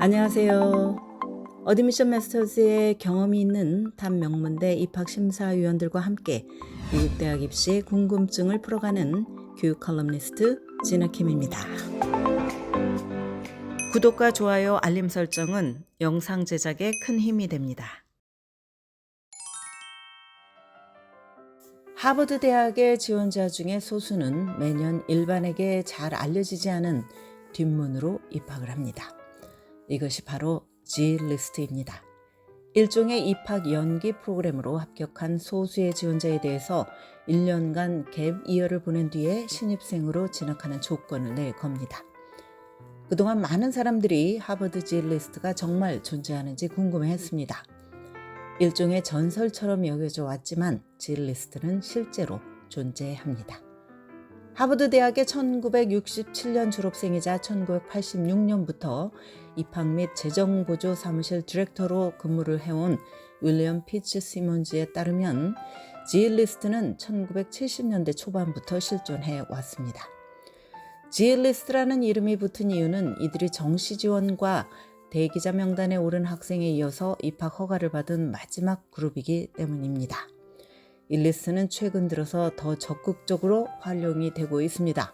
안녕하세요. 어드미션 마스터즈의 경험이 있는 탑 명문대 입학심사위원들과 함께 미국 대학 입시 궁금증을 풀어가는 교육 컬럼니스트 진아킴입니다. 구독과 좋아요, 알림 설정은 영상 제작에 큰 힘이 됩니다. 하버드 대학의 지원자 중에 소수는 매년 일반에게 잘 알려지지 않은 뒷문으로 입학을 합니다. 이것이 바로 G-리스트입니다. 일종의 입학 연기 프로그램으로 합격한 소수의 지원자에 대해서 1년간 갭 이어를 보낸 뒤에 신입생으로 진학하는 조건을 낼 겁니다. 그동안 많은 사람들이 하버드 G-리스트가 정말 존재하는지 궁금해했습니다. 일종의 전설처럼 여겨져 왔지만 G-리스트는 실제로 존재합니다. 하버드 대학의 1967년 졸업생이자 1986년부터 입학 및 재정보조 사무실 디렉터로 근무를 해온 윌리엄 피츠시몬즈에 따르면 G-리스트는 1970년대 초반부터 실존해 왔습니다. G-리스트라는 이름이 붙은 이유는 이들이 정시 지원과 대기자 명단에 오른 학생에 이어서 입학 허가를 받은 마지막 그룹이기 때문입니다. 이 리스트는 최근 들어서 더 적극적으로 활용이 되고 있습니다.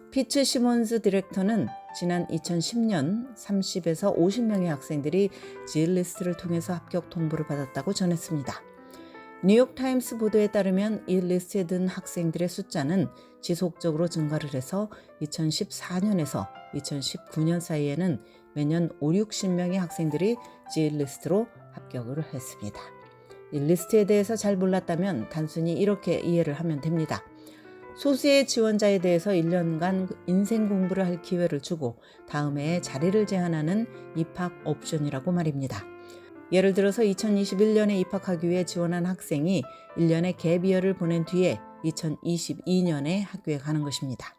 피츠 시몬스 디렉터는 지난 2010년 30에서 50명의 학생들이 G-리스트를 통해서 합격 통보를 받았다고 전했습니다. 뉴욕타임스 보도에 따르면 이 리스트에 든 학생들의 숫자는 지속적으로 증가를 해서 2014년에서 2019년 사이에는 매년 50-60명의 학생들이 G-리스트로 합격을 했습니다. 이 리스트에 대해서 잘 몰랐다면 단순히 이렇게 이해를 하면 됩니다. 소수의 지원자에 대해서 1년간 인생 공부를 할 기회를 주고 다음 해에 자리를 제한하는 입학 옵션이라고 말입니다. 예를 들어서 2021년에 입학하기 위해 지원한 학생이 1년의 갭 이어를 보낸 뒤에 2022년에 학교에 가는 것입니다.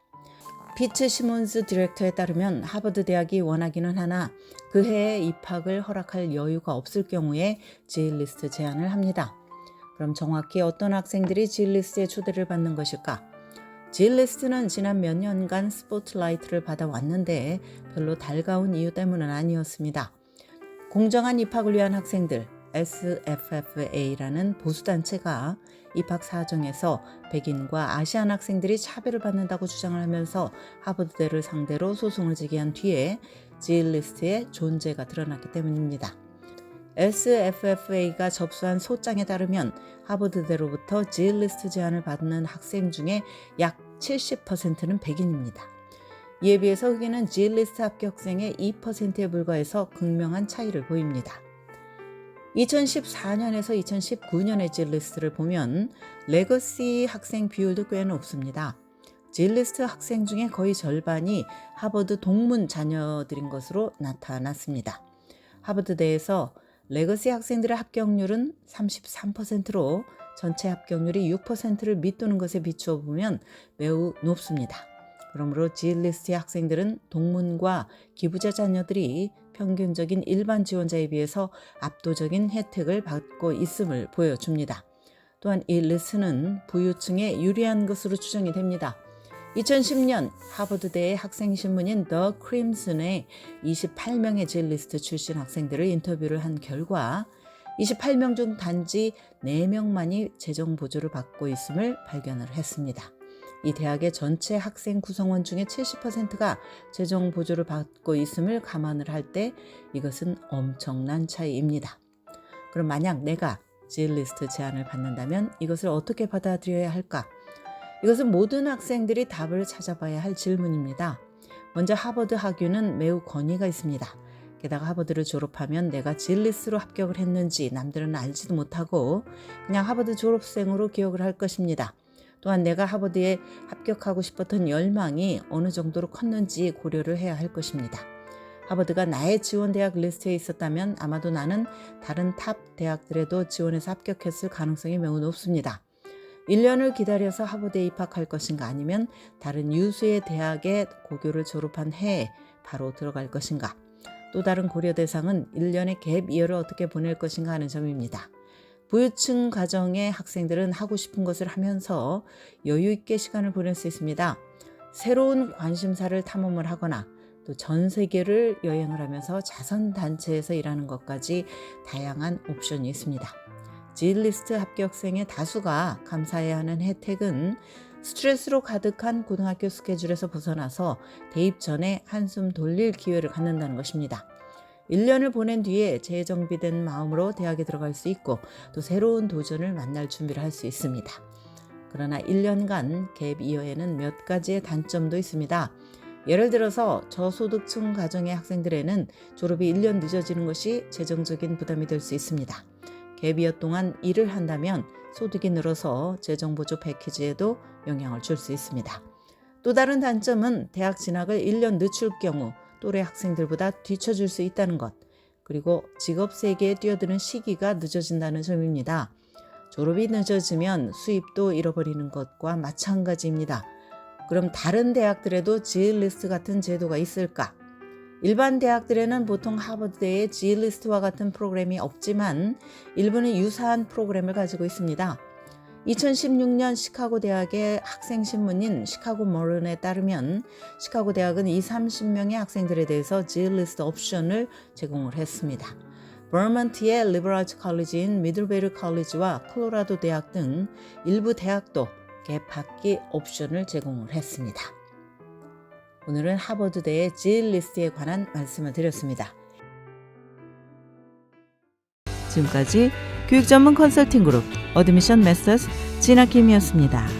피츠 시몬스 디렉터에 따르면 하버드 대학이 원하기는 하나 그 해에 입학을 허락할 여유가 없을 경우에 G-리스트 제안을 합니다. 그럼 정확히 어떤 학생들이 G-리스트에 초대를 받는 것일까? G-리스트는 지난 몇 년간 스포트라이트를 받아왔는데 별로 달가운 이유 때문은 아니었습니다. 공정한 입학을 위한 학생들 SFFA라는 보수단체가 입학 사정에서 백인과 아시안 학생들이 차별을 받는다고 주장을 하면서 하버드대를 상대로 소송을 제기한 뒤에 G-리스트의 존재가 드러났기 때문입니다. SFFA가 접수한 소장에 따르면 하버드대로부터 G-리스트 제안을 받는 학생 중에 약 70%는 백인입니다. 이에 비해서 흑인은 G-리스트 합격생의 2%에 불과해서 극명한 차이를 보입니다. 2014년에서 2019년의 G-리스트를 보면 레거시 학생 비율도 꽤 높습니다. G-리스트 학생 중에 거의 절반이 하버드 동문 자녀들인 것으로 나타났습니다. 하버드대에서 레거시 학생들의 합격률은 33%로 전체 합격률이 6%를 밑도는 것에 비추어 보면 매우 높습니다. 그러므로 G-리스트의 학생들은 동문과 기부자 자녀들이 평균적인 일반 지원자에 비해서 압도적인 혜택을 받고 있음을 보여줍니다. 또한 이 리스트는 부유층에 유리한 것으로 추정이 됩니다. 2010년 하버드대의 학생신문인 더 크림슨에 28명의 G-리스트 출신 학생들을 인터뷰를 한 결과 28명 중 단지 4명만이 재정 보조를 받고 있음을 발견을 했습니다. 이 대학의 전체 학생 구성원 중에 70%가 재정 보조를 받고 있음을 감안을 할 때 이것은 엄청난 차이입니다. 그럼 만약 내가 G-리스트 제안을 받는다면 이것을 어떻게 받아들여야 할까? 이것은 모든 학생들이 답을 찾아봐야 할 질문입니다. 먼저 하버드 학위는 매우 권위가 있습니다. 게다가 하버드를 졸업하면 내가 G-리스트로 합격을 했는지 남들은 알지도 못하고 그냥 하버드 졸업생으로 기억을 할 것입니다. 또한 내가 하버드에 합격하고 싶었던 열망이 어느 정도로 컸는지 고려를 해야 할 것입니다. 하버드가 나의 지원 대학 리스트에 있었다면 아마도 나는 다른 탑 대학들에도 지원해서 합격했을 가능성이 매우 높습니다. 1년을 기다려서 하버드에 입학할 것인가 아니면 다른 유수의 대학에 고교를 졸업한 해에 바로 들어갈 것인가. 또 다른 고려 대상은 1년의 갭 이어를 어떻게 보낼 것인가 하는 점입니다. 부유층 가정의 학생들은 하고 싶은 것을 하면서 여유 있게 시간을 보낼 수 있습니다. 새로운 관심사를 탐험을 하거나 또 전 세계를 여행을 하면서 자선단체에서 일하는 것까지 다양한 옵션이 있습니다. G리스트 합격생의 다수가 감사해야 하는 혜택은 스트레스로 가득한 고등학교 스케줄에서 벗어나서 대입 전에 한숨 돌릴 기회를 갖는다는 것입니다. 1년을 보낸 뒤에 재정비된 마음으로 대학에 들어갈 수 있고 또 새로운 도전을 만날 준비를 할 수 있습니다. 그러나 1년간 갭 이어에는 몇 가지의 단점도 있습니다. 예를 들어서 저소득층 가정의 학생들에는 졸업이 1년 늦어지는 것이 재정적인 부담이 될 수 있습니다. 갭 이어 동안 일을 한다면 소득이 늘어서 재정보조 패키지에도 영향을 줄 수 있습니다. 또 다른 단점은 대학 진학을 1년 늦출 경우 또래 학생들보다 뒤처질 수 있다는 것, 그리고 직업 세계에 뛰어드는 시기가 늦어진다는 점입니다. 졸업이 늦어지면 수입도 잃어버리는 것과 마찬가지입니다. 그럼 다른 대학들에도 G리스트 같은 제도가 있을까? 일반 대학들에는 보통 하버드대의 G리스트와 같은 프로그램이 없지만 일부는 유사한 프로그램을 가지고 있습니다. 2016년 시카고 대학의 학생 신문인 시카고 머른에 따르면 시카고 대학은 30명의 학생들에 대해서 G리스트 옵션을 제공을 했습니다. 버먼트의 리버럴즈 컬리지인 미들베리 컬리지와 콜로라도 대학 등 일부 대학도 갭 받기 옵션을 제공을 했습니다. 오늘은 하버드대의 G리스트에 관한 말씀을 드렸습니다. 지금까지 교육 전문 컨설팅 그룹 어드미션 메서스 진아킴이었습니다.